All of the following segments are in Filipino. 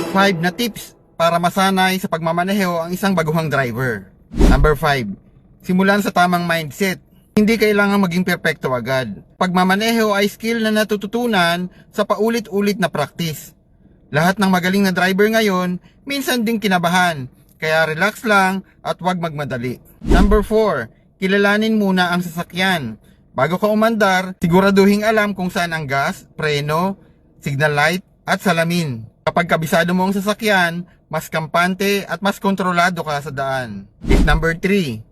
5 na tips para masanay sa pagmamaneho ang isang baguhang driver. Number 5. Simulan sa tamang mindset. Hindi kailangan maging perpekto agad. Pagmamaneho ay skill na natututunan sa paulit-ulit na practice. Lahat ng magaling na driver ngayon, minsan ding kinabahan. Kaya relax lang at huwag magmadali. Number 4. Kilalanin muna ang sasakyan. Bago ka umandar, siguraduhin alam kung saan ang gas, preno, signal light at salamin. Kapag kabisado mo ang sasakyan, mas kampante at mas kontrolado ka sa daan. Tip number 3.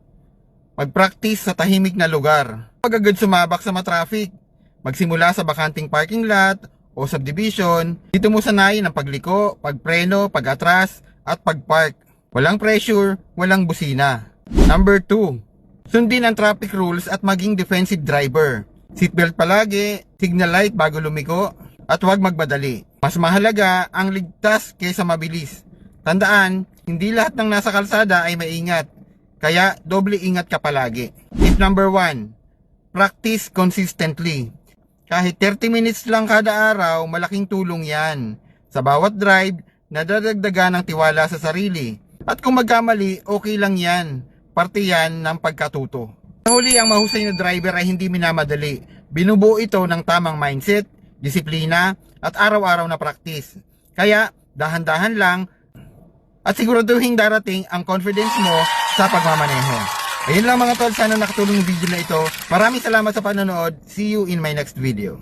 Mag-practice sa tahimik na lugar. Huwag agad sumabak sa matraffic. Magsimula sa bakanting parking lot o subdivision. Dito mo sanayin ang pagliko, pagpreno, pag-atras at pag-park. Walang pressure, walang busina. Number 2. Sundin ang traffic rules at maging defensive driver. Seatbelt palagi, signal light bago lumiko, at huwag magmadali. Mas mahalaga ang ligtas kaysa mabilis. Tandaan, hindi lahat ng nasa kalsada ay maingat. Kaya doble ingat ka palagi. Tip number 1. Practice consistently. Kahit 30 minutes lang kada araw, malaking tulong yan. Sa bawat drive, nadadagdagan ng tiwala sa sarili. At kung magkamali, okay lang yan. Parte yan ng pagkatuto. Sa huli, ang mahusay na driver ay hindi minamadali. Binubuo ito ng tamang mindset, disiplina, at araw-araw na practice. Kaya, dahan-dahan lang, at siguraduhin darating ang confidence mo sa pagmamaneho. Ayun lang mga tol, sana nakatulong yung video na ito. Maraming salamat sa panonood. See you in my next video.